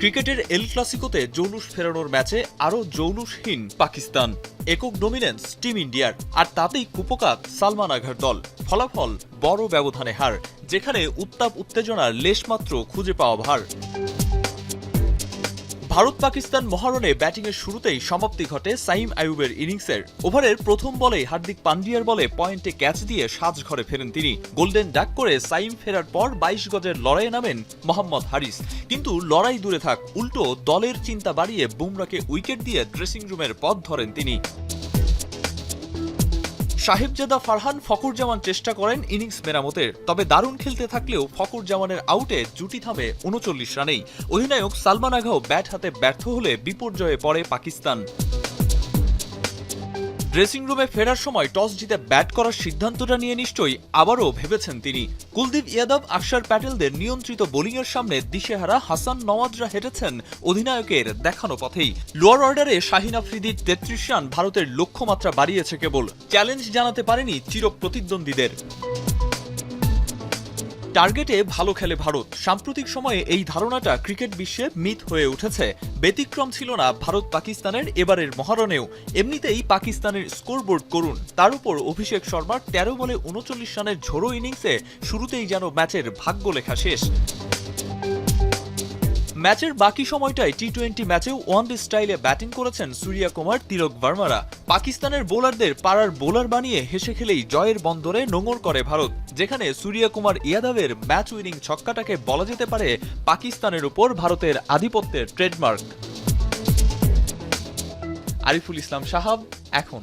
ক্রিকেটের এল ক্লাসিকোতে জৌলুস ফেরানোর ম্যাচে আরও জৌলুসহীন পাকিস্তান। একক ডমিনেন্স টিম ইন্ডিয়ার, আর তাতেই কুপোকাত সালমান আঘার দল। ফলাফল বড় ব্যবধানে হার, যেখানে উত্তাপ উত্তেজনার লেশমাত্র খুঁজে পাওয়া ভার। ভারত পাকিস্তান মহারণে ব্যাটিংয়ের শুরুতেই সমাপ্তি ঘটে সাইম আইয়ুবের ইনিংসের। ওভারের প্রথম বলেই হার্দিক পান্ডিয়ার বলে পয়েন্টে ক্যাচ দিয়ে সাজঘরে ফেরেন তিনি। গোল্ডেন ডাক করে সাইম ফেরার পর ২২ গজের লড়াইয়ে নামেন মোহাম্মদ হারিস। কিন্তু লড়াই দূরে থাক, উল্টো দলের চিন্তা বাড়িয়ে বুমরাকে উইকেট দিয়ে ড্রেসিং রুমের পথ ধরেন তিনি। সাহেবজাদা ফারহান ফখরুজ্জামান চেষ্টা করেন ইনিংস মেরামতের, তবে দারুণ খেলতে থাকলেও ফখরুজ্জামানের আউটে জুটি থামে ৩৯ রানেই। অধিনায়ক সালমান আঘাও ব্যাট হাতে ব্যর্থ হলে বিপর্যয়ে পড়ে পাকিস্তান। ড্রেসিং রুমে ফেরার সময় টস জিতে ব্যাট করার সিদ্ধান্তটা নিয়ে নিশ্চয়ই আবারও ভেবেছেন তিনি। কুলদীপ ইয়াদব, আকসার প্যাটেলদের নিয়ন্ত্রিত বোলিংয়ের সামনে দিশেহারা হাসান নওয়াজরা হেঁটেছেন অধিনায়কের দেখানো পথেই। লোয়ার অর্ডারে শাহিন আফ্রিদির ৩৩ রান ভারতের লক্ষ্যমাত্রা বাড়িয়েছে কেবল, চ্যালেঞ্জ জানাতে পারেনি চিরপ্রতিদ্বন্দ্বীদের। টার্গেটে ভালো খেলে ভারত, সাম্প্রতিক সময়ে এই ধারণাটা ক্রিকেট বিশ্বে মিথ হয়ে উঠেছে। ব্যতিক্রম ছিল না ভারত পাকিস্তানের এবারের মহারণেও। এমনিতেই পাকিস্তানের স্কোরবোর্ড করুন, তার উপর অভিষেক শর্মার ১৩ বলে ৩৯ রানের ঝোড়ো ইনিংসে শুরুতেই যেন ম্যাচের ভাগ্য লেখা শেষ। ম্যাচের বাকি সময়টায় টি-২০ ম্যাচেও ওয়ানডে স্টাইলে ব্যাটিং করেছেন সূর্যা কুমার, তিলক ভার্মারা। পাকিস্তানের বোলারদের পাড়ার বোলার বানিয়ে হেসে খেলেই জয়ের বন্দরে নোঙর করে ভারত, যেখানে সূর্যা কুমার ইয়াদবের ম্যাচ উইনিং ছক্কাটাকে বলা যেতে পারে পাকিস্তানের উপর ভারতের আধিপত্যের ট্রেডমার্ক। আরিফুল ইসলাম সাহাব, এখন।